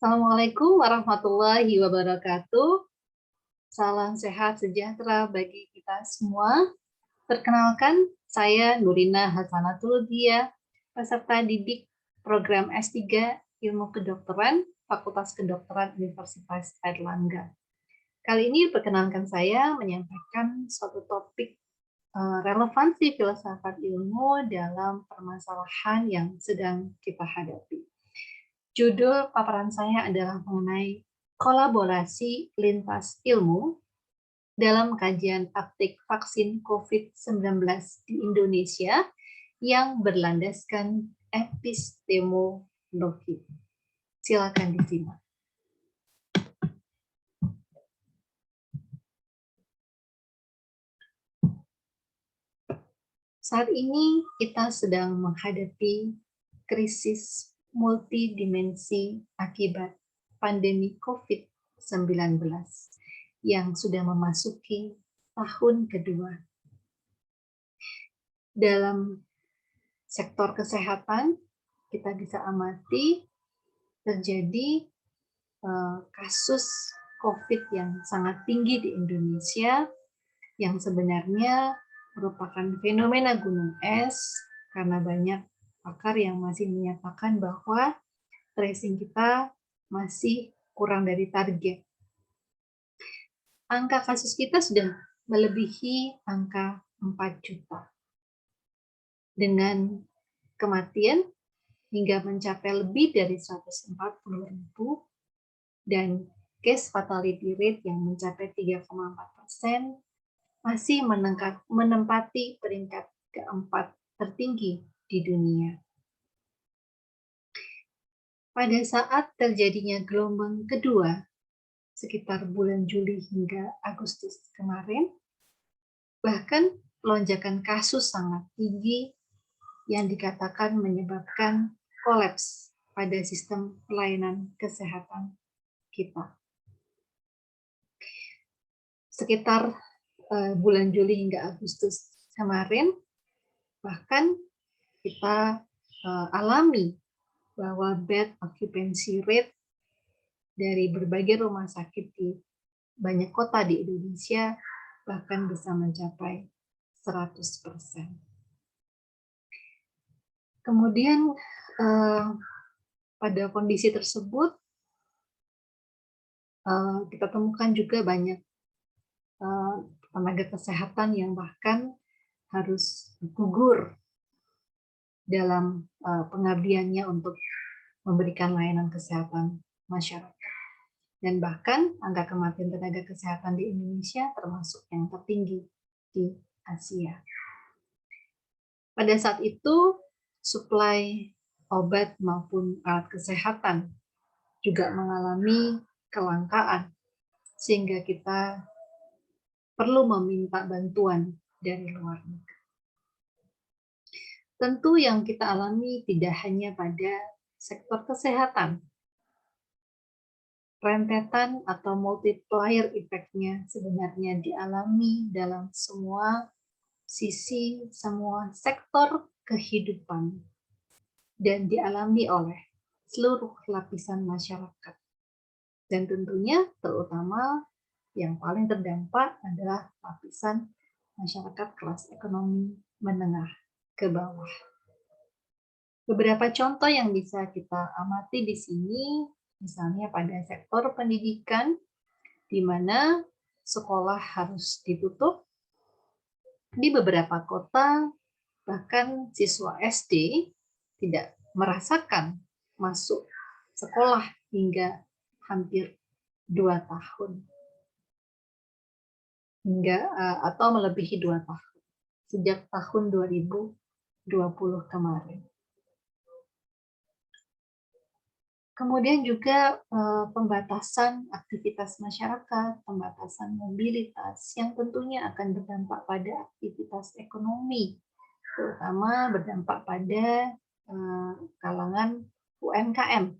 Assalamualaikum warahmatullahi wabarakatuh. Salam sehat sejahtera bagi kita semua. Perkenalkan, saya Nurina Hasanatul Dia, peserta didik program S3 Ilmu Kedokteran, Fakultas Kedokteran Universitas Airlangga. Kali ini perkenalkan saya menyampaikan suatu topik relevansi filsafat ilmu dalam permasalahan yang sedang kita hadapi. Judul paparan saya adalah mengenai kolaborasi lintas ilmu dalam kajian praktik vaksin COVID-19 di Indonesia yang berlandaskan epistemologi. Silakan disimak. Saat ini kita sedang menghadapi krisis multidimensi akibat pandemi COVID-19 yang sudah memasuki tahun kedua. Dalam sektor kesehatan, kita bisa amati terjadi kasus COVID yang sangat tinggi di Indonesia, yang sebenarnya merupakan fenomena gunung es, karena banyak pakar yang masih menyatakan bahwa tracing kita masih kurang dari target. Angka kasus kita sudah melebihi angka 4 juta. Dengan kematian hingga mencapai lebih dari 140.000 dan case fatality rate yang mencapai 3,4%, masih menempati peringkat keempat tertinggi di dunia. Pada saat terjadinya gelombang kedua, sekitar bulan Juli hingga Agustus kemarin, bahkan lonjakan kasus sangat tinggi yang dikatakan menyebabkan kolaps pada sistem pelayanan kesehatan kita. Sekitar bulan Juli hingga Agustus kemarin, bahkan kita alami bahwa bed occupancy rate dari berbagai rumah sakit di banyak kota di Indonesia bahkan bisa mencapai 100%. Kemudian pada kondisi tersebut kita temukan juga banyak tenaga kesehatan yang bahkan harus gugur dalam pengabdiannya untuk memberikan layanan kesehatan masyarakat. Dan bahkan angka kematian tenaga kesehatan di Indonesia termasuk yang tertinggi di Asia. Pada saat itu, suplai obat maupun alat kesehatan juga mengalami kelangkaan, sehingga kita perlu meminta bantuan dari luar negeri. Tentu yang kita alami tidak hanya pada sektor kesehatan. Rentetan atau multiplier effect-nya sebenarnya dialami dalam semua sisi, semua sektor kehidupan, dan dialami oleh seluruh lapisan masyarakat. Dan tentunya terutama yang paling terdampak adalah lapisan masyarakat kelas ekonomi menengah ke bawah. Beberapa contoh yang bisa kita amati di sini, misalnya pada sektor pendidikan, di mana sekolah harus ditutup. Di beberapa kota, bahkan siswa SD tidak merasakan masuk sekolah hingga hampir 2 tahun. Atau melebihi 2 tahun. Sejak tahun 2020 kemarin. Kemudian juga pembatasan aktivitas masyarakat, pembatasan mobilitas yang tentunya akan berdampak pada aktivitas ekonomi, terutama berdampak pada kalangan UMKM.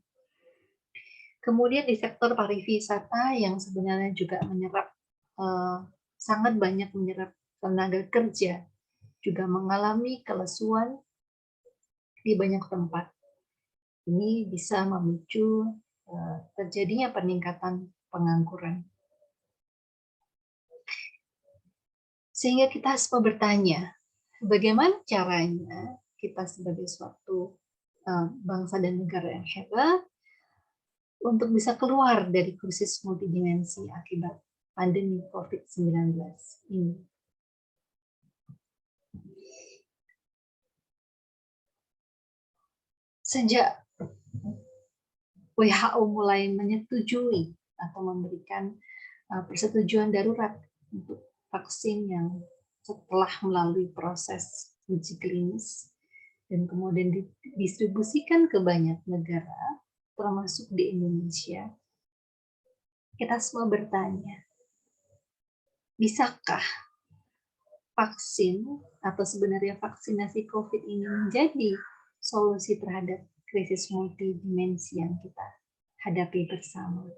Kemudian di sektor pariwisata yang sebenarnya juga menyerap sangat banyak menyerap tenaga kerja, juga mengalami kelesuan di banyak tempat. Ini bisa memicu terjadinya peningkatan pengangguran. Sehingga kita semua bertanya, bagaimana caranya kita sebagai suatu bangsa dan negara yang hebat untuk bisa keluar dari krisis multidimensi akibat pandemi COVID-19 ini. Sejak WHO mulai menyetujui atau memberikan persetujuan darurat untuk vaksin yang setelah melalui proses uji klinis dan kemudian didistribusikan ke banyak negara, termasuk di Indonesia, kita semua bertanya, bisakah vaksin atau sebenarnya vaksinasi COVID ini menjadi solusi terhadap krisis multidimensi yang kita hadapi bersama?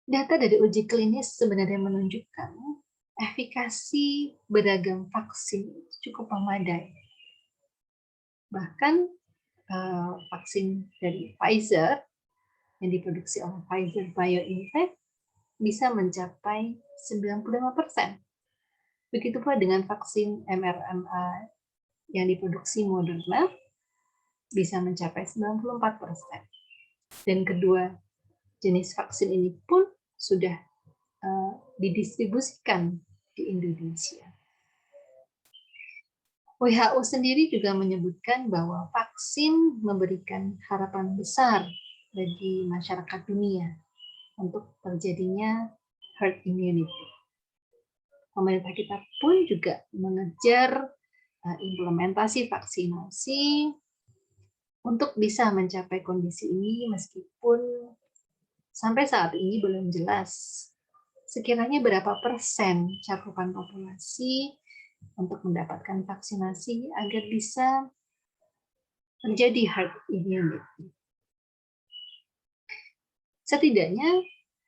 Data dari uji klinis sebenarnya menunjukkan efikasi beragam vaksin cukup memadai. Bahkan vaksin dari Pfizer yang diproduksi oleh Pfizer BioNTech bisa mencapai 95%. Begitu pula dengan vaksin mRNA yang diproduksi Moderna bisa mencapai 94%. Dan kedua jenis vaksin ini pun sudah didistribusikan di Indonesia. WHO sendiri juga menyebutkan bahwa vaksin memberikan harapan besar bagi masyarakat dunia untuk terjadinya herd immunity. Pemerintah kita pun juga mengejar implementasi vaksinasi untuk bisa mencapai kondisi ini, meskipun sampai saat ini belum jelas sekiranya berapa persen cakupan populasi untuk mendapatkan vaksinasi agar bisa terjadi herd immunity. Setidaknya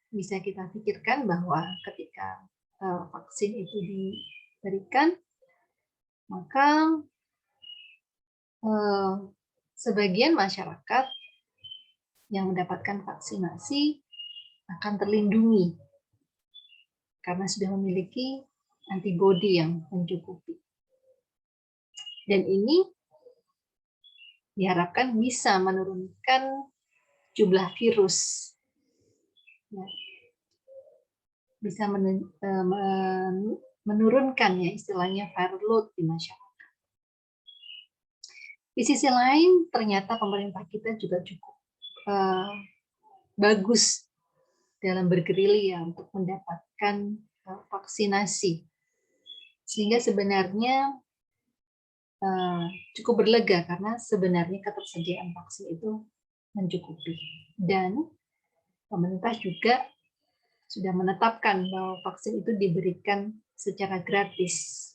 bisa kita pikirkan bahwa ketika vaksin itu diberikan, maka sebagian masyarakat yang mendapatkan vaksinasi akan terlindungi karena sudah memiliki antibodi yang mencukupi. Dan ini diharapkan bisa menurunkan jumlah virus, ya, bisa menurunkan ya istilahnya viral load di masyarakat. Di sisi lain, ternyata pemerintah kita juga cukup bagus dalam bergerilya untuk mendapatkan vaksinasi, sehingga sebenarnya cukup berlega karena sebenarnya ketersediaan vaksin itu mencukupi. Dan pemerintah juga sudah menetapkan bahwa vaksin itu diberikan secara gratis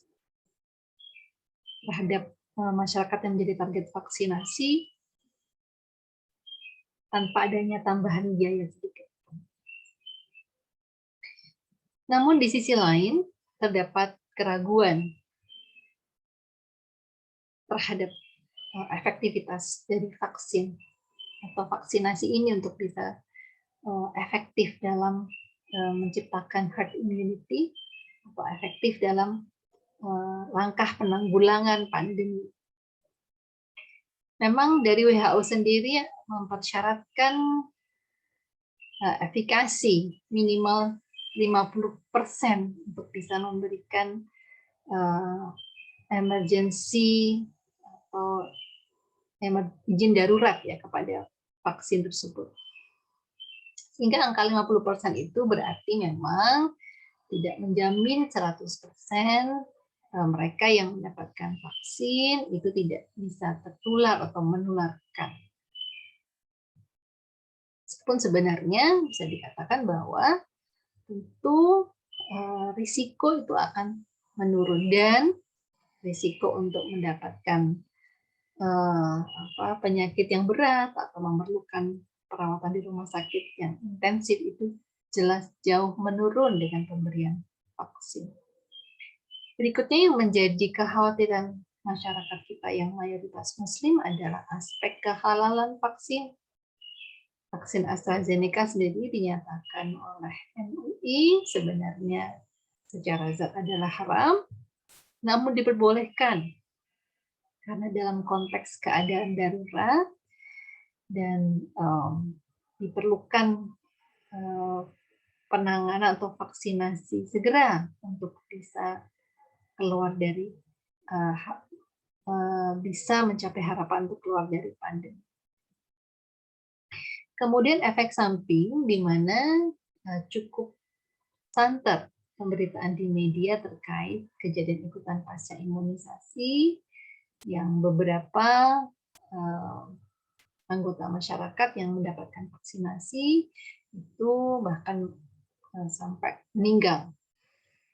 terhadap masyarakat yang menjadi target vaksinasi tanpa adanya tambahan biaya sedikit. Namun di sisi lain terdapat keraguan terhadap efektivitas dari vaksin atau vaksinasi ini untuk bisa efektif dalam menciptakan herd immunity atau efektif dalam langkah penanggulangan pandemi. Memang dari WHO sendiri mempersyaratkan efikasi minimal 50% untuk bisa memberikan emergency atau izin darurat ya kepada vaksin tersebut. Sehingga angka 50% itu berarti memang tidak menjamin 100% mereka yang mendapatkan vaksin itu tidak bisa tertular atau menularkan. Meskipun sebenarnya bisa dikatakan bahwa tentu risiko itu akan menurun dan risiko untuk mendapatkan penyakit yang berat atau memerlukan perawatan di rumah sakit yang intensif itu jelas jauh menurun dengan pemberian vaksin. Berikutnya yang menjadi kekhawatiran masyarakat kita yang mayoritas Muslim adalah aspek kehalalan vaksin. Vaksin AstraZeneca sendiri dinyatakan oleh MUI sebenarnya secara zat adalah haram, namun diperbolehkan karena dalam konteks keadaan darurat dan diperlukan penanganan atau vaksinasi segera untuk bisa keluar dari bisa mencapai harapan untuk keluar dari pandemi. Kemudian efek samping di mana cukup santer pemberitaan di media terkait kejadian ikutan pasca imunisasi yang beberapa anggota masyarakat yang mendapatkan vaksinasi itu bahkan sampai meninggal.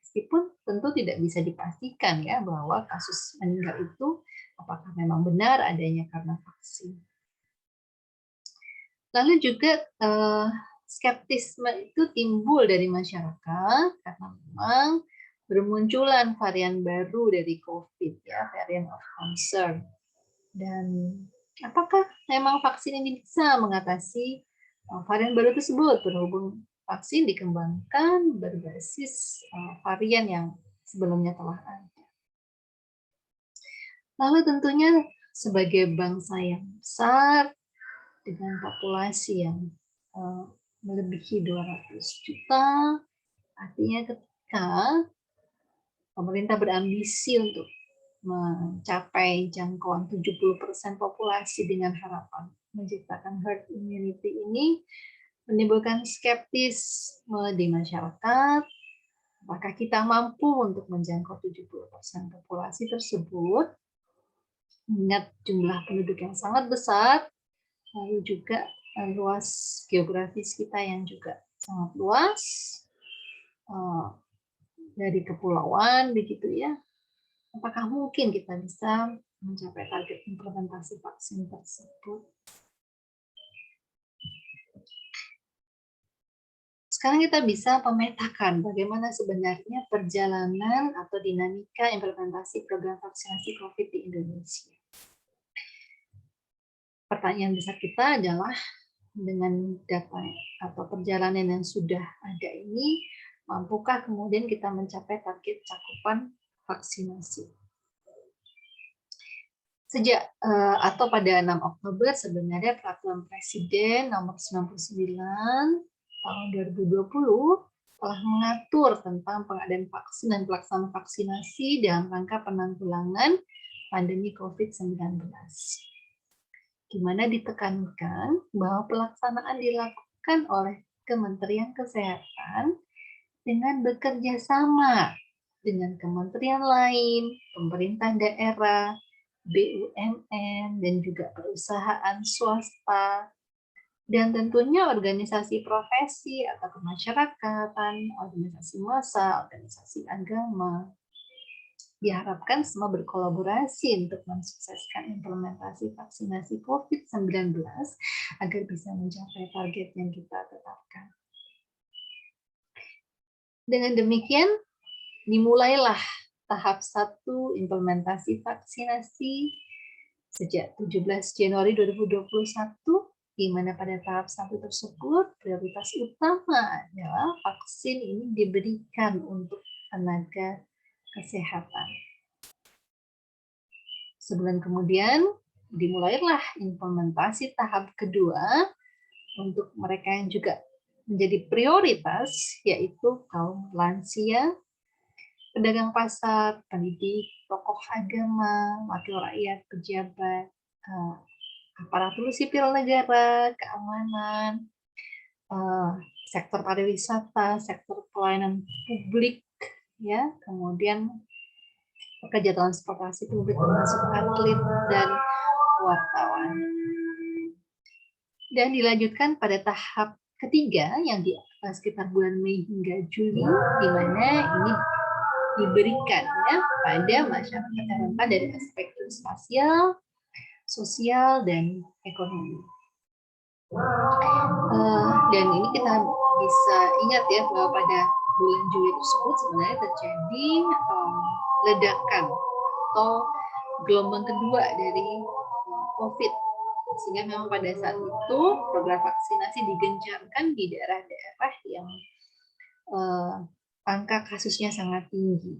Meskipun tentu tidak bisa dipastikan ya bahwa kasus meninggal itu apakah memang benar adanya karena vaksin. Lalu juga skeptisme itu timbul dari masyarakat karena memang bermunculan varian baru dari COVID ya, variant of concern. Dan apakah memang vaksin ini bisa mengatasi varian baru tersebut berhubung vaksin dikembangkan berbasis varian yang sebelumnya telah ada. Lalu tentunya sebagai bangsa yang besar dengan populasi yang melebihi 200 juta, artinya ketika pemerintah berambisi untuk mencapai jangkauan 70% populasi dengan harapan menciptakan herd immunity ini, menimbulkan skeptisme di masyarakat, apakah kita mampu untuk menjangkau 70% populasi tersebut, mengingat jumlah penduduk yang sangat besar, lalu juga luas geografis kita yang juga sangat luas, dari kepulauan, begitu ya. Apakah mungkin kita bisa mencapai target implementasi vaksin tersebut? Sekarang kita bisa memetakan bagaimana sebenarnya perjalanan atau dinamika implementasi program vaksinasi COVID di Indonesia. Pertanyaan besar kita adalah dengan data atau perjalanan yang sudah ada ini, mampukah kemudian kita mencapai target cakupan vaksinasi? Sejak atau pada 6 Oktober sebenarnya Peraturan Presiden Nomor 99 tahun 2020 telah mengatur tentang pengadaan vaksin dan pelaksanaan vaksinasi dalam rangka penanggulangan pandemi COVID-19. Di mana ditekankan bahwa pelaksanaan dilakukan oleh Kementerian Kesehatan dengan bekerja sama dengan kementerian lain, pemerintah daerah, BUMN, dan juga perusahaan swasta, dan tentunya organisasi profesi atau kemasyarakatan, organisasi massa, organisasi agama. Diharapkan semua berkolaborasi untuk mensukseskan implementasi vaksinasi COVID-19 agar bisa mencapai target yang kita tetapkan. Dengan demikian, dimulailah tahap 1 implementasi vaksinasi sejak 17 Januari 2021, di mana pada tahap 1 tersebut prioritas utama adalah vaksin ini diberikan untuk tenaga kesehatan. Sebulan kemudian dimulailah implementasi tahap kedua untuk mereka yang juga menjadi prioritas, yaitu kaum lansia, pedagang pasar, pendidik, tokoh agama, wakil rakyat, pejabat, aparatur sipil negara, keamanan, sektor pariwisata, sektor pelayanan publik, ya, kemudian pekerja transportasi publik termasuk atlet dan wartawan. Dan dilanjutkan pada tahap ketiga yang di sekitar bulan Mei hingga Juli, di mana ini diberikan ya pada masyarakat yang rentan dari aspek spasial, sosial, dan ekonomi. Dan ini kita bisa ingat ya bahwa pada bulan Juli tersebut sebenarnya terjadi ledakan atau gelombang kedua dari COVID. Sehingga memang pada saat itu program vaksinasi digencarkan di daerah-daerah yang angka kasusnya sangat tinggi.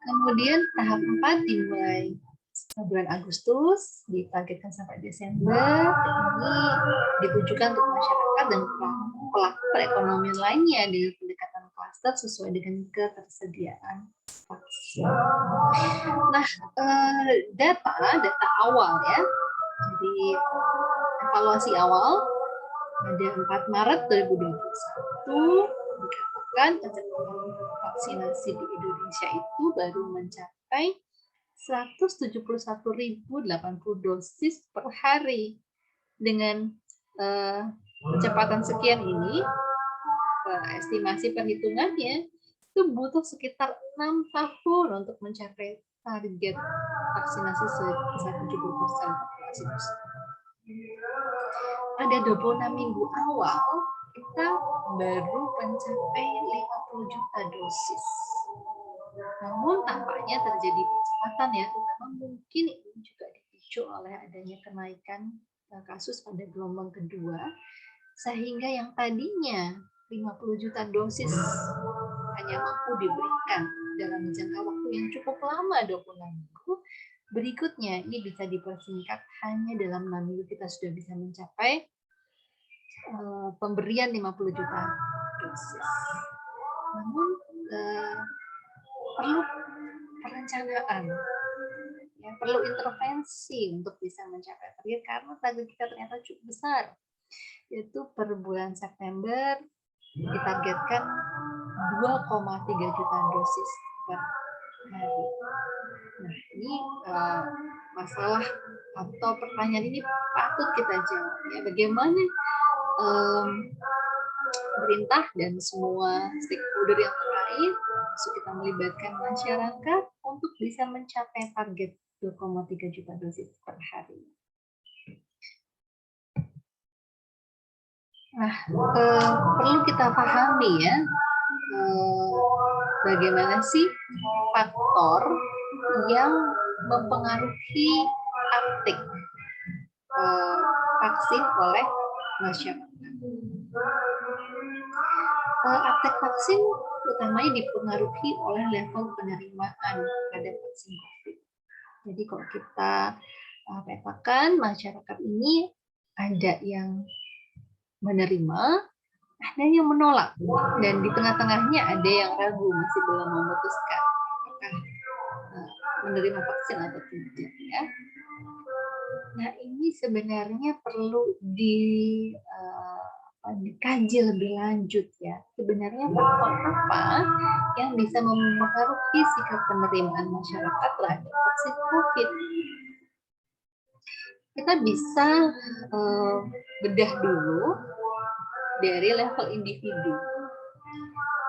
Kemudian tahap 4 dimulai bulan Agustus, ditargetkan sampai Desember. Ini ditujukan untuk masyarakat dan pelaku perekonomian lainnya dengan pendekatan klaster sesuai dengan ketersediaan vaksin. Nah, data awal ya. Jadi evaluasi awal pada 4 Maret 2021 dikatakan cakupan vaksinasi di Indonesia itu baru mencapai 171.080 dosis per hari. Dengan kecepatan sekian ini, estimasi perhitungannya itu butuh sekitar 6 tahun untuk mencapai target vaksinasi sebesar 70% populasi tersebut. Pada 26 minggu awal, kita baru mencapai 50 juta dosis. Namun tampaknya terjadi percepatan ya, terutama mungkin ini juga dipicu oleh adanya kenaikan kasus pada gelombang kedua, sehingga yang tadinya 50 juta dosis hanya mampu diberikan dalam jangka waktu yang cukup lama 26 minggu, berikutnya ini bisa dipersingkat hanya dalam 6 minggu kita sudah bisa mencapai pemberian 50 juta dosis. Namun perlu perencanaan, ya, perlu intervensi untuk bisa mencapai target karena target kita ternyata cukup besar, yaitu per bulan September ditargetkan 2,3 juta dosis per hari. Nah, ini masalah atau pertanyaan ini patut kita jawab ya, bagaimana pemerintah dan semua stakeholder yang terkait termasuk kita melibatkan masyarakat untuk bisa mencapai target 2,3 juta dosis per hari. Nah, perlu kita pahami ya, bagaimana sih faktor yang mempengaruhi uptake vaksin oleh masyarakat. Uptake vaksin utamanya dipengaruhi oleh level penerimaan pada vaksin COVID. Jadi kalau kita petakan masyarakat ini ada yang menerima, ada yang menolak, dan di tengah-tengahnya ada yang ragu, masih belum memutuskan apakah menerima vaksin atau tidak ya. Nah, ini sebenarnya perlu dikaji lebih lanjut ya. Sebenarnya faktor apa yang bisa mempengaruhi sikap penerimaan masyarakat terhadap vaksin COVID? Kita bisa bedah dulu dari level individu.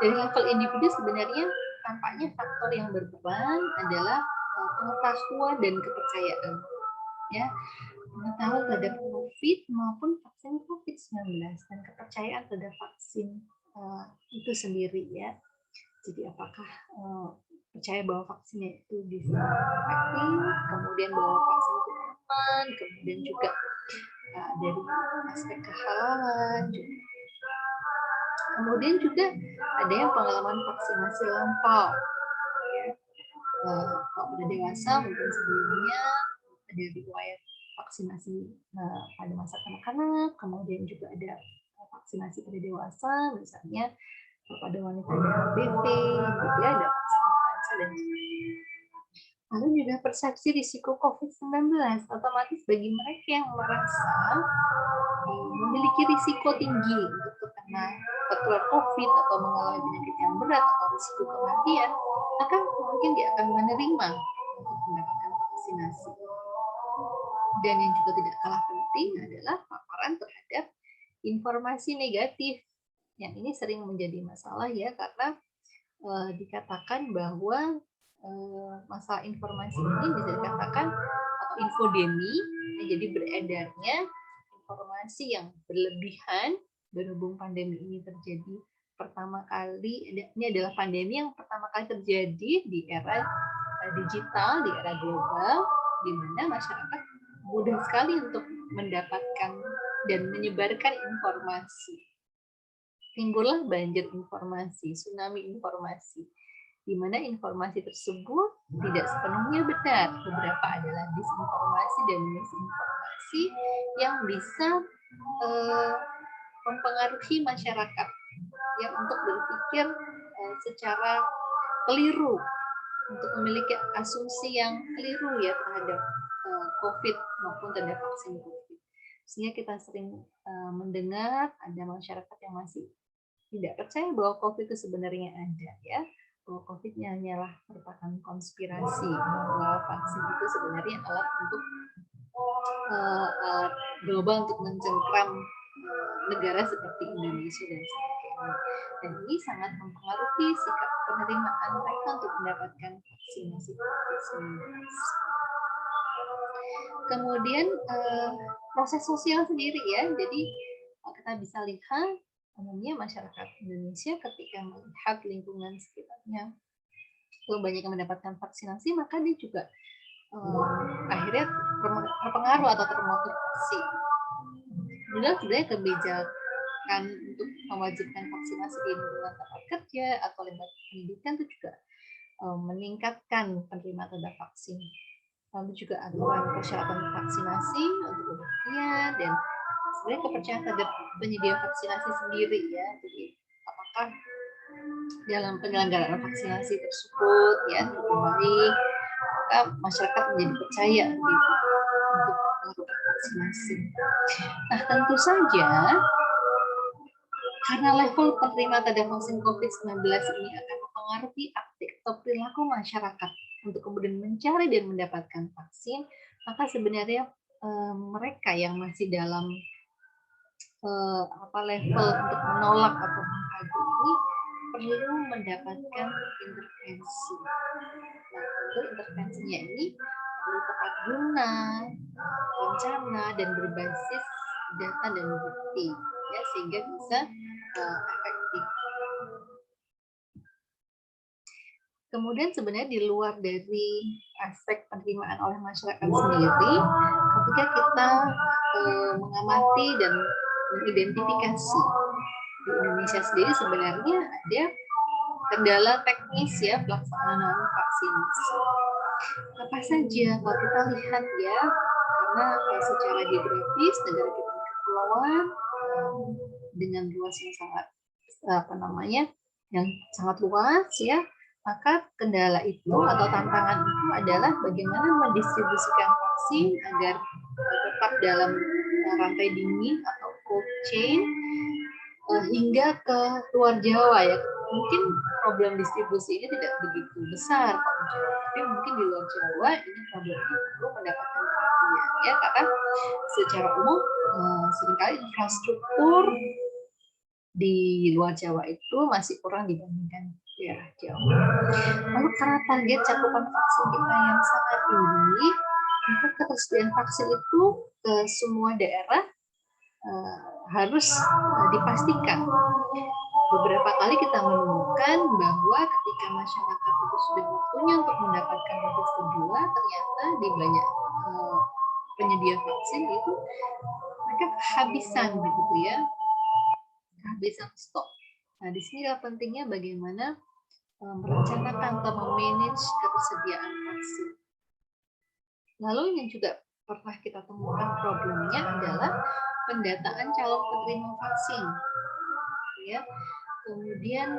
Dari level individu sebenarnya tampaknya faktor yang berperan adalah pengetahuan dan kepercayaan. Ya, pengetahuan terhadap COVID maupun vaksin COVID-19 dan kepercayaan terhadap vaksin itu sendiri ya. Jadi apakah percaya bahwa vaksinnya itu bisa efektif, kemudian bahwa vaksin itu aman, kemudian juga dari aspek kehalalan juga. Kemudian juga ada yang pengalaman vaksinasi lampau. Ya. Kalau udah dewasa mungkin sebelumnya ada riwayat vaksinasi pada masa kanak-kanak, kemudian juga ada vaksinasi pada dewasa, misalnya pada wanita ada HPV, gitu ya, ada vaksin influenza dan sebagainya. Lalu juga persepsi risiko COVID-19, otomatis bagi mereka yang merasa memiliki risiko tinggi untuk tertular COVID atau mengalami penyakit yang berat atau risiko kematian, maka mungkin dia akan menerima untuk mendapatkan vaksinasi. Dan yang juga tidak kalah penting adalah paparan terhadap informasi negatif. Yang ini sering menjadi masalah ya, karena dikatakan bahwa masalah informasi ini bisa dikatakan atau infodemi, jadi beredarnya informasi yang berlebihan berhubung pandemi ini terjadi pertama kali. Ini adalah pandemi yang pertama kali terjadi di era digital, di era global, di mana masyarakat mudah sekali untuk mendapatkan dan menyebarkan informasi. Timbullah banjir informasi, tsunami informasi, di mana informasi tersebut tidak sepenuhnya benar. Beberapa adalah disinformasi dan misinformasi yang bisa mempengaruhi masyarakat yang untuk berpikir secara keliru, untuk memiliki asumsi yang keliru ya terhadap COVID maupun terhadap vaksin COVID. Sehingga kita sering mendengar ada masyarakat yang masih tidak percaya bahwa COVID itu sebenarnya ada ya, bahwa COVID-nya hanyalah merupakan konspirasi, bahwa vaksin itu sebenarnya alat untuk global untuk mencengkram negara seperti Indonesia dan sebagainya. Dan ini sangat mempengaruhi sikap penerimaan mereka untuk mendapatkan vaksinasi COVID-19. Kemudian proses sosial sendiri ya, jadi kita bisa lihat umumnya masyarakat Indonesia ketika melihat lingkungan sekitarnya banyak yang mendapatkan vaksinasi, maka dia juga akhirnya terpengaruh atau termotivasi. Sebenarnya kebijakan untuk mewajibkan vaksinasi di lingkungan tempat kerja atau lembaga pendidikan itu juga meningkatkan penerimaan terhadap vaksin. Lalu juga aturan persyaratan vaksinasi untuk lansia dan sebenarnya kepercayaan terhadap penyedia vaksinasi sendiri ya. Jadi apakah dalam penyelenggaraan vaksinasi tersebut ya lebih baik, maka masyarakat menjadi percaya begitu untuk melakukan vaksinasi. Nah tentu saja karena level penerimaan terhadap vaksin COVID-19 ini akan mempengaruhi aktif atau perilaku masyarakat untuk kemudian mencari dan mendapatkan vaksin, maka sebenarnya mereka yang masih dalam level untuk menolak atau mengadu ini perlu mendapatkan intervensi. Nah, tentu intervensinya ini perlu tepat guna, rencana, dan berbasis data dan bukti, ya sehingga bisa efektif. Kemudian sebenarnya di luar dari aspek penerimaan oleh masyarakat sendiri, ketika kita mengamati dan mengidentifikasi di Indonesia sendiri sebenarnya ada kendala teknis ya pelaksanaan vaksinasi. Apa saja kalau kita lihat ya, karena secara geografis negara kita kepulauan dengan luas yang sangat yang sangat luas ya, maka kendala itu atau tantangan itu adalah bagaimana mendistribusikan vaksin agar tetap dalam rantai dingin atau cold chain hingga ke luar Jawa ya. Mungkin problem distribusi ini tidak begitu besar kok di Jawa, tapi mungkin di luar Jawa ini problemnya perlu mendapatkan perhatian ya, karena secara umum seringkali infrastruktur di luar Jawa itu masih kurang dibandingkan daerah Jawa. Lalu karena target cakupan vaksin kita yang sangat tinggi, maka ketersediaan vaksin itu ke semua daerah harus dipastikan. Beberapa kali kita menemukan bahwa ketika masyarakat itu sudah waktunya untuk mendapatkan dosis kedua, ternyata di banyak penyedia vaksin itu mereka kehabisan begitu ya, kehabisan stok. Nah, di sini pentingnya bagaimana merencanakan atau memanage ketersediaan vaksin. Lalu yang juga pernah kita temukan problemnya adalah pendataan calon penerima vaksin, ya. Kemudian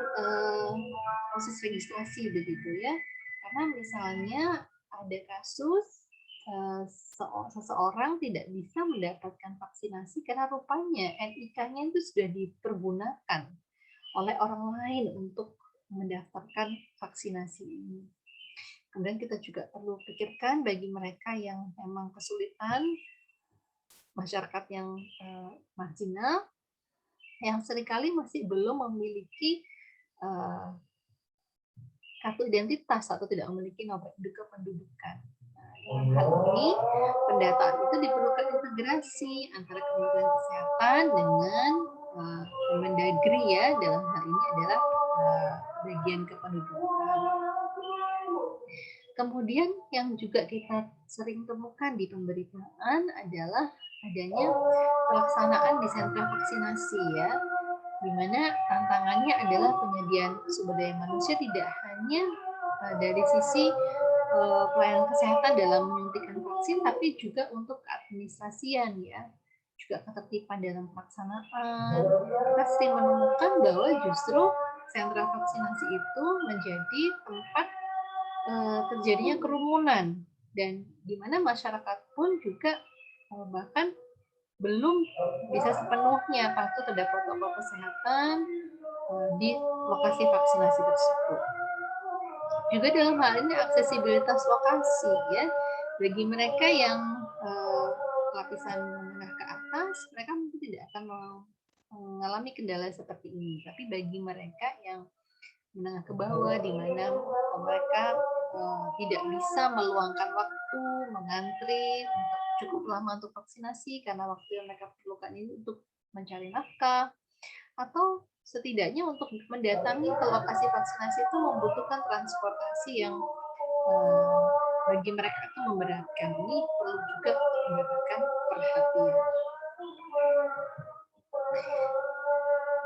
proses registrasi begitu ya, karena misalnya ada kasus seseorang tidak bisa mendapatkan vaksinasi karena rupanya NIK-nya itu sudah dipergunakan oleh orang lain untuk mendaftarkan vaksinasi ini. Kemudian kita juga perlu pikirkan bagi mereka yang memang kesulitan, masyarakat yang marginal, yang seringkali masih belum memiliki kartu identitas atau tidak memiliki nomor induk kependudukan. Nah, dalam hal ini, pendataan itu diperlukan integrasi antara Kementerian Kesehatan dengan Kemendagri ya, dalam hal ini adalah bagian kependudukan. Kemudian yang juga kita sering temukan di pemberitaan adalah adanya pelaksanaan di sentra vaksinasi ya, di mana tantangannya adalah penyediaan sumber daya manusia tidak hanya dari sisi pelayanan kesehatan dalam menyuntikkan vaksin, tapi juga untuk keadministrasian ya, juga ketertiban dalam pelaksanaan. Kita sering menemukan bahwa justru sentra vaksinasi itu menjadi tempat terjadinya kerumunan, dan di mana masyarakat pun juga bahkan belum bisa sepenuhnya patuh terhadap protokol kesehatan di lokasi vaksinasi tersebut. Juga dalam hal ini aksesibilitas lokasi ya, bagi mereka yang lapisan menengah ke atas, mereka mungkin tidak akan mengalami kendala seperti ini. Tapi bagi mereka yang menengah ke bawah, di mana mereka tidak bisa meluangkan waktu mengantri untuk cukup lama untuk vaksinasi karena waktu yang mereka perlukan ini untuk mencari nafkah, atau setidaknya untuk mendatangi ke lokasi vaksinasi itu membutuhkan transportasi yang bagi mereka itu memberatkan. Ini perlu juga mendapatkan perhatian.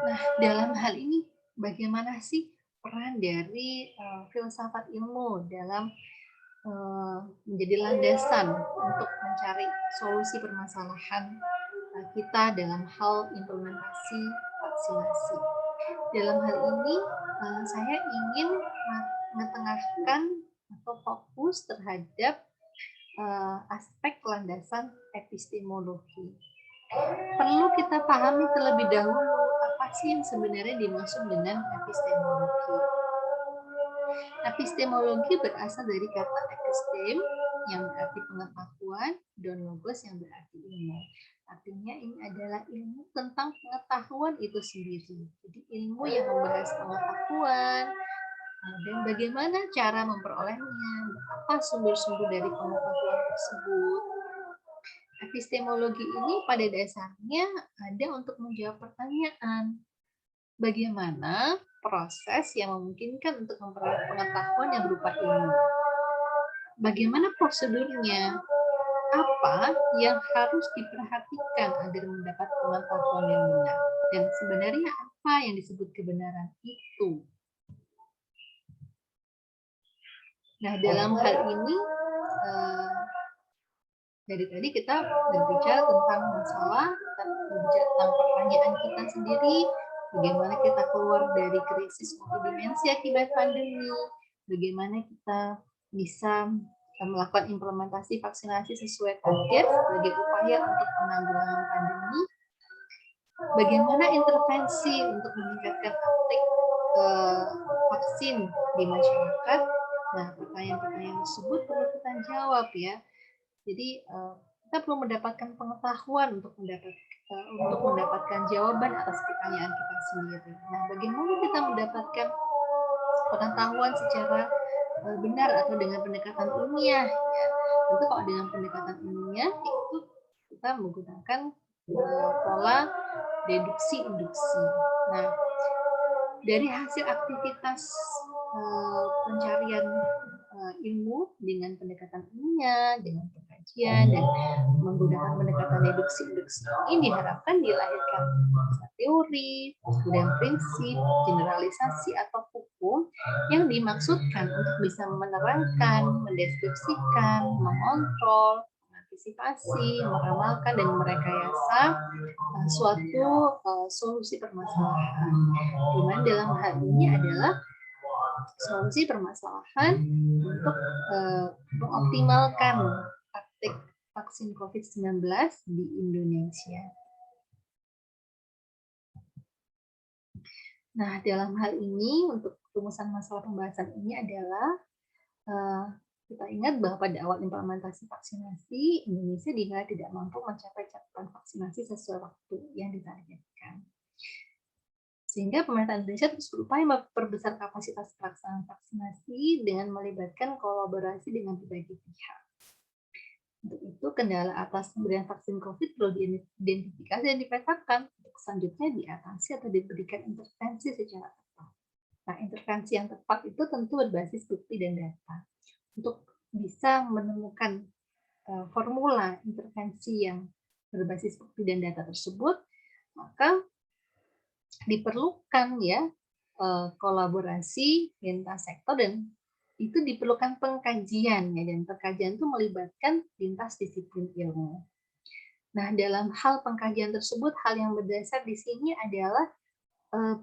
Nah, dalam hal ini bagaimana sih peran dari filsafat ilmu dalam menjadi landasan untuk mencari solusi permasalahan kita dalam hal implementasi vaksinasi. Dalam hal ini saya ingin mengetengahkan atau fokus terhadap aspek landasan epistemologi. Perlu kita pahami terlebih dahulu apa sih yang sebenarnya dimaksud dengan epistemologi. Epistemologi berasal dari kata epistem yang berarti pengetahuan dan logos yang berarti ilmu. Artinya ini adalah ilmu tentang pengetahuan itu sendiri. Jadi ilmu yang membahas pengetahuan dan bagaimana cara memperolehnya, apa sumber-sumber dari pengetahuan tersebut. Epistemologi ini pada dasarnya ada untuk menjawab pertanyaan, bagaimana proses yang memungkinkan untuk memperoleh pengetahuan yang berupa ilmu. Bagaimana prosedurnya? Apa yang harus diperhatikan agar mendapat pengetahuan yang benar? Dan sebenarnya apa yang disebut kebenaran itu? Nah, dalam hal ini dari tadi kita berbicara tentang masalah, kita berbicara tentang pertanyaan kita sendiri, bagaimana kita keluar dari krisis multidimensi akibat pandemi, bagaimana kita bisa melakukan implementasi vaksinasi sesuai target sebagai upaya untuk penanggulangan pandemi, bagaimana intervensi untuk meningkatkan uptake vaksin di masyarakat. Nah, pertanyaan-pertanyaan tersebut perlu kita jawab ya. Jadi kita perlu mendapatkan pengetahuan untuk mendapatkan jawaban atas pertanyaan kita sendiri. Nah, bagaimana kita mendapatkan pengetahuan secara benar atau dengan pendekatan ilmiah? Ya, tentu kalau dengan pendekatan ilmiah itu kita menggunakan pola deduksi-induksi. Nah, dari hasil aktivitas pencarian ilmu dengan pendekatan ilmiah, dengan pengkajian dan menggunakan pendekatan deduksi-induksi ini diharapkan dilahirkan teori, kemudian prinsip, generalisasi atau hukum yang dimaksudkan untuk bisa menerangkan, mendeskripsikan, mengontrol, mengantisipasi, meramalkan dan merekayasa suatu solusi permasalahan. Di mana dalam hal ini adalah solusi permasalahan untuk mengoptimalkan praktik vaksin COVID-19 di Indonesia. Nah, dalam hal ini untuk rumusan masalah pembahasan ini adalah kita ingat bahwa pada awal implementasi vaksinasi, Indonesia dinilai tidak mampu mencapai cakupan vaksinasi sesuai waktu yang ditargetkan. Sehingga pemerintah Indonesia terus berupaya memperbesar kapasitas pelaksanaan vaksinasi dengan melibatkan kolaborasi dengan berbagai pihak. Untuk itu, kendala atas pemberian vaksin COVID perlu diidentifikasi dan dipetakan untuk selanjutnya diatasi atau diberikan intervensi secara tepat. Nah, intervensi yang tepat itu tentu berbasis bukti dan data. untuk bisa menemukan formula intervensi yang berbasis bukti dan data tersebut, maka diperlukan ya kolaborasi lintas sektor dan itu diperlukan pengkajian ya, dan pengkajian itu melibatkan lintas disiplin ilmu. Nah, dalam hal pengkajian tersebut, hal yang berdasar di sini adalah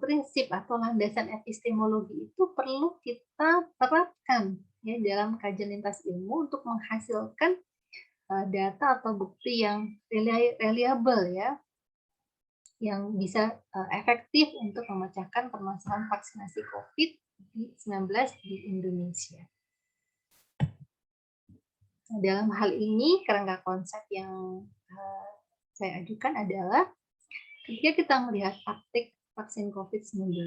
prinsip atau landasan epistemologi itu perlu kita terapkan ya dalam kajian lintas ilmu untuk menghasilkan data atau bukti yang reliable ya, yang bisa efektif untuk memecahkan permasalahan vaksinasi COVID-19 di Indonesia. Nah, dalam hal ini, kerangka konsep yang saya ajukan adalah ketika kita melihat praktik vaksin COVID-19,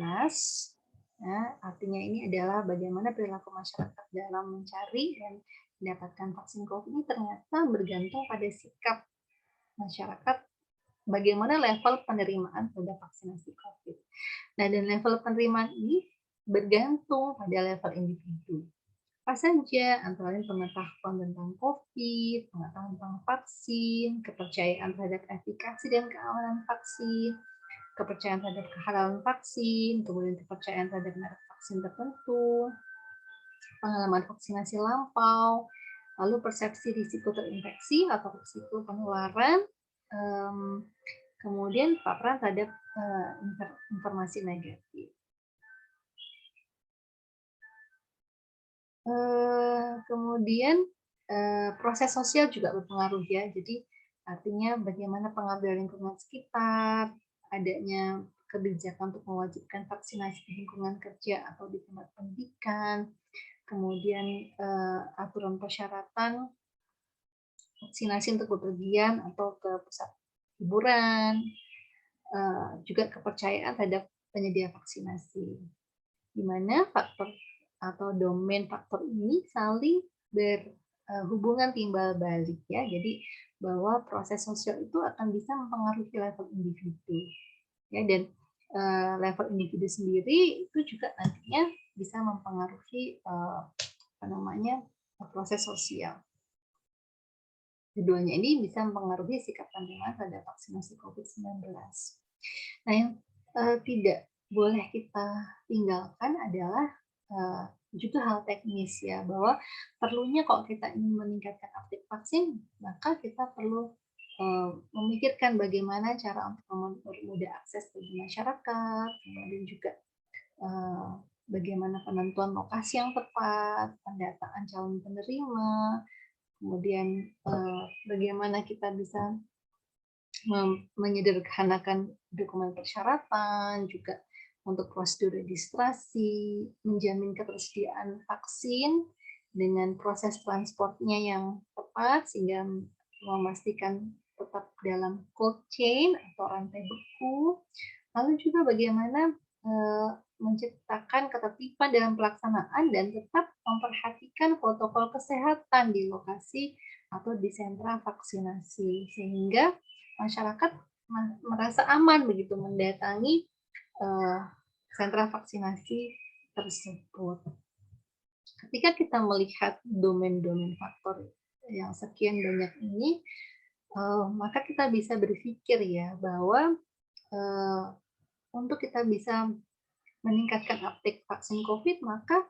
ya, artinya ini adalah bagaimana perilaku masyarakat dalam mencari dan mendapatkan vaksin COVID ini ternyata bergantung pada sikap masyarakat, bagaimana level penerimaan terhadap vaksinasi COVID. Nah, dan level penerimaan ini bergantung pada level individu. Apa saja? Antara lain pengetahuan tentang COVID, pengetahuan tentang vaksin, kepercayaan terhadap efikasi dan keamanan vaksin, kepercayaan terhadap kehalalan vaksin, kemudian kepercayaan terhadap merek vaksin tertentu, pengalaman vaksinasi lampau, lalu persepsi risiko terinfeksi atau risiko penularan, kemudian paparan terhadap informasi negatif. Kemudian proses sosial juga berpengaruh ya. Jadi artinya bagaimana pengaruh dari lingkungan sekitar, adanya kebijakan untuk mewajibkan vaksinasi di lingkungan kerja atau di tempat pendidikan, kemudian aturan persyaratan vaksinasi untuk bepergian atau ke pusat hiburan, juga kepercayaan terhadap penyedia vaksinasi, di mana faktor atau domain faktor ini saling berhubungan timbal balik ya. Jadi bahwa proses sosial itu akan bisa mempengaruhi level individu ya, dan level individu sendiri itu juga nantinya bisa mempengaruhi proses sosial. Keduanya ini bisa mempengaruhi sikap penerimaan terhadap vaksinasi COVID-19. Nah, yang tidak boleh kita tinggalkan adalah juga hal teknis ya, bahwa perlunya kalau kita ingin meningkatkan uptake vaksin, maka kita perlu memikirkan bagaimana cara untuk mempermudah akses bagi masyarakat, kemudian juga bagaimana penentuan lokasi yang tepat, pendataan calon penerima, kemudian bagaimana kita bisa menyederhanakan dokumen persyaratan, juga untuk prosedur registrasi, menjamin ketersediaan vaksin dengan proses transportnya yang tepat sehingga memastikan tetap dalam cold chain atau rantai beku. Lalu juga bagaimana menciptakan ketertiban dalam pelaksanaan dan tetap memperhatikan protokol kesehatan di lokasi atau di sentra vaksinasi sehingga masyarakat merasa aman begitu mendatangi sentra vaksinasi tersebut. Ketika kita melihat domain-domain faktor yang sekian banyak ini, maka kita bisa berpikir ya bahwa untuk kita bisa meningkatkan uptake vaksin COVID, maka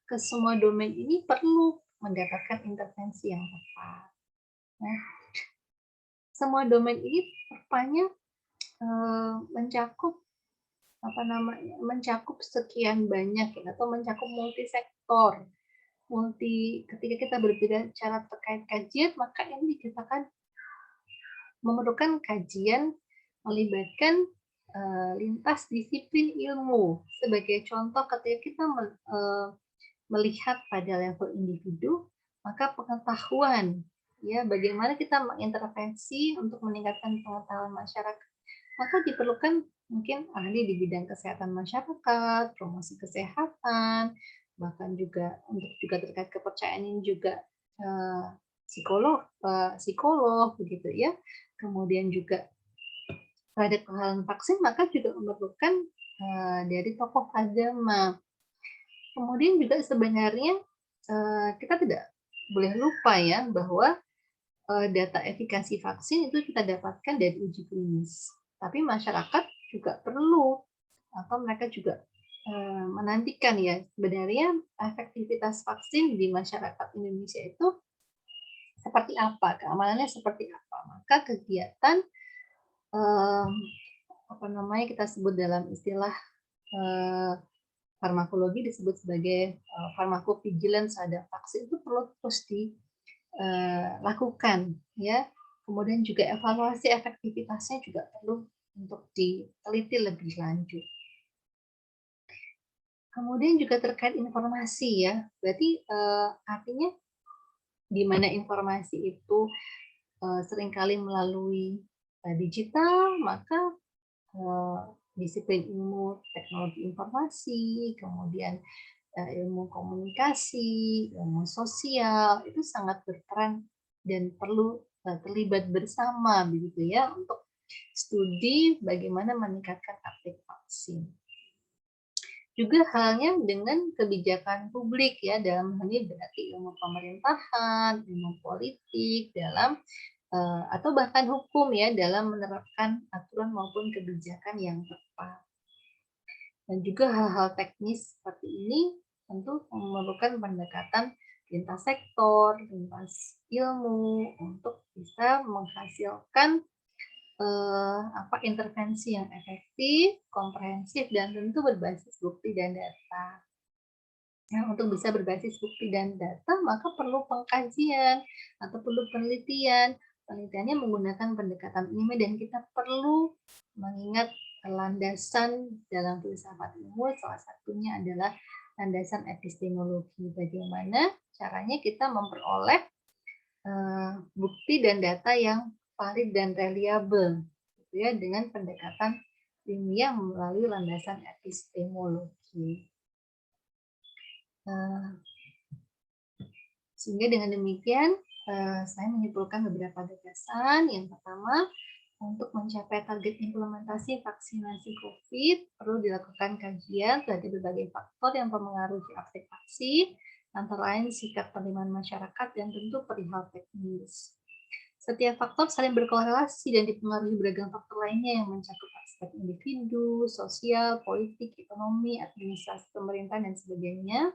ke semua domain ini perlu mendapatkan intervensi yang tepat. Nah, semua domain ini rupanya mencakup sekian banyak ya, atau mencakup multisektor. Ketika kita berbicara terkait kajian, maka ini dikatakan memerlukan kajian melibatkan lintas disiplin ilmu. Sebagai contoh, ketika kita melihat pada level individu, maka pengetahuan ya bagaimana kita mengintervensi untuk meningkatkan pengetahuan masyarakat, maka diperlukan mungkin ahli di bidang kesehatan masyarakat, promosi kesehatan, bahkan juga untuk juga terkait kepercayaan ini juga psikolog begitu ya. Kemudian juga terhadap kehalalan vaksin, maka juga memerlukan dari tokoh agama. Kemudian juga sebenarnya kita tidak boleh lupa ya bahwa data efikasi vaksin itu kita dapatkan dari uji klinis. Tapi masyarakat juga perlu atau mereka juga menantikan ya sebenarnya efektivitas vaksin di masyarakat Indonesia itu seperti apa, keamanannya seperti apa. Maka kegiatan apa namanya kita sebut dalam istilah farmakologi disebut sebagai pharmacovigilance terhadap vaksin itu perlu terus dilakukan ya. Kemudian juga evaluasi efektivitasnya juga perlu untuk diteliti lebih lanjut. Kemudian juga terkait informasi ya, berarti artinya di mana informasi itu seringkali melalui digital, maka disiplin ilmu teknologi informasi, kemudian ilmu komunikasi, ilmu sosial itu sangat berperan dan perlu terlibat bersama begitu ya untuk studi bagaimana meningkatkan uptake vaksin. Juga halnya dengan kebijakan publik ya, dalam hal ini berarti ilmu pemerintahan, ilmu politik dalam atau bahkan hukum ya dalam menerapkan aturan maupun kebijakan yang tepat. Dan juga hal-hal teknis seperti ini tentu memerlukan pendekatan lintas sektor, lintas ilmu untuk bisa menghasilkan intervensi yang efektif, komprehensif, dan tentu berbasis bukti dan data. Nah, untuk bisa berbasis bukti dan data, maka perlu pengkajian atau perlu penelitian. Penelitiannya menggunakan pendekatan ilmiah dan kita perlu mengingat landasan dalam filsafat ilmu, salah satunya adalah landasan epistemologi. Bagaimana caranya kita memperoleh bukti dan data yang valid dan reliable, gitu ya, dengan pendekatan ilmiah melalui landasan epistemologi. Sehingga dengan demikian saya menyimpulkan beberapa gagasan. Yang pertama, untuk mencapai target implementasi vaksinasi COVID, perlu dilakukan kajian terhadap berbagai faktor yang mempengaruhi uptake vaksin, antara lain sikap penerimaan masyarakat dan tentu perihal teknis. Setiap faktor saling berkorelasi dan dipengaruhi beragam faktor lainnya yang mencakup aspek individu, sosial, politik, ekonomi, administrasi pemerintahan, dan sebagainya.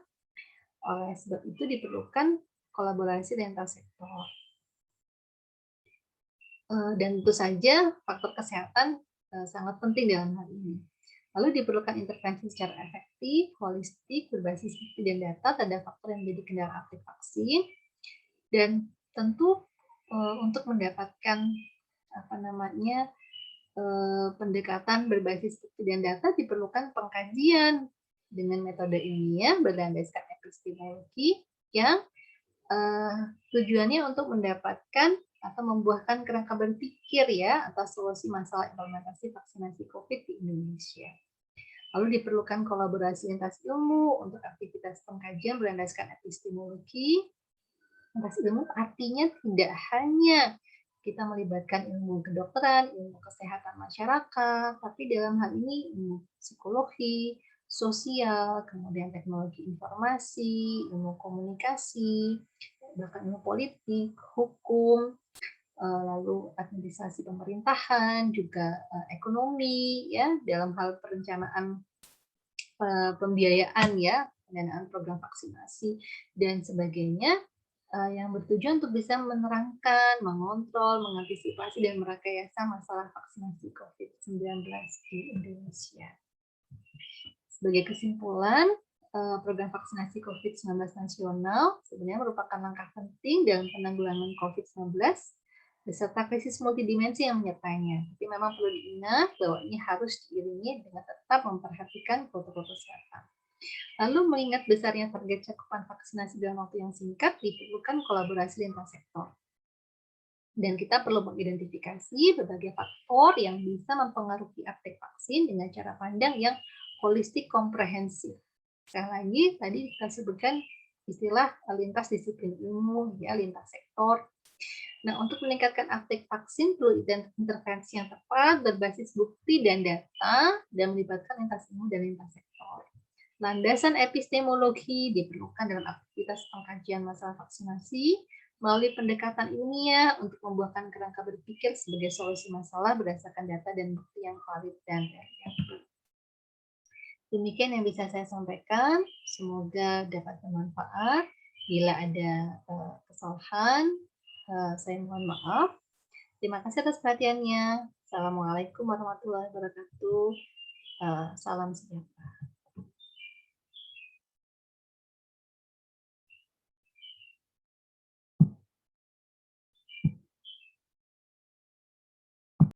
Oleh sebab itu diperlukan kolaborasi lintas sektor. Dan tentu saja faktor kesehatan sangat penting dalam hal ini. Lalu diperlukan intervensi secara efektif, holistik, berbasis bukti dan data terhadap faktor yang menjadi kendala uptake vaksin. Dan tentu untuk mendapatkan pendekatan berbasis bukti dan data diperlukan pengkajian dengan metode ilmiah berlandaskan epistemologi yang tujuannya untuk mendapatkan atau membuahkan kerangka berpikir ya atas solusi masalah implementasi vaksinasi COVID di Indonesia. Lalu diperlukan kolaborasi lintas ilmu untuk aktivitas pengkajian berlandaskan epistemologi. Lintas ilmu artinya tidak hanya kita melibatkan ilmu kedokteran, ilmu kesehatan masyarakat, tapi dalam hal ini ilmu psikologi, sosial, kemudian teknologi informasi, ilmu komunikasi, bahkan ilmu politik, hukum, lalu administrasi pemerintahan, juga ekonomi, ya dalam hal perencanaan pembiayaan ya, pendanaan program vaksinasi dan sebagainya, yang bertujuan untuk bisa menerangkan, mengontrol, mengantisipasi dan merekayasa masalah vaksinasi COVID-19 di Indonesia. Sebagai kesimpulan, program vaksinasi COVID-19 nasional sebenarnya merupakan langkah penting dalam penanggulangan COVID-19 beserta krisis multidimensi yang menyertainya. Tapi memang perlu diingat bahwa ini harus diiringi dengan tetap memperhatikan protokol kesehatan. Lalu mengingat besarnya target cakupan vaksinasi dalam waktu yang singkat, diperlukan kolaborasi lintas sektor. Dan kita perlu mengidentifikasi berbagai faktor yang bisa mempengaruhi uptake vaksin dengan cara pandang yang holistik komprehensif. Sekali lagi, tadi kita sebutkan istilah lintas disiplin ilmu, ya, lintas sektor. Nah, untuk meningkatkan uptake vaksin perlu intervensi yang tepat, berbasis bukti dan data, dan melibatkan lintas ilmu dan lintas sektor. Landasan epistemologi diperlukan dalam aktivitas pengkajian masalah vaksinasi melalui pendekatan ilmiah untuk membuahkan kerangka berpikir sebagai solusi masalah berdasarkan data dan bukti yang valid dan reliable. Demikian yang bisa saya sampaikan. Semoga dapat bermanfaat. Bila ada kesalahan, saya mohon maaf. Terima kasih atas perhatiannya. Assalamualaikum warahmatullahi wabarakatuh. Salam sejahtera.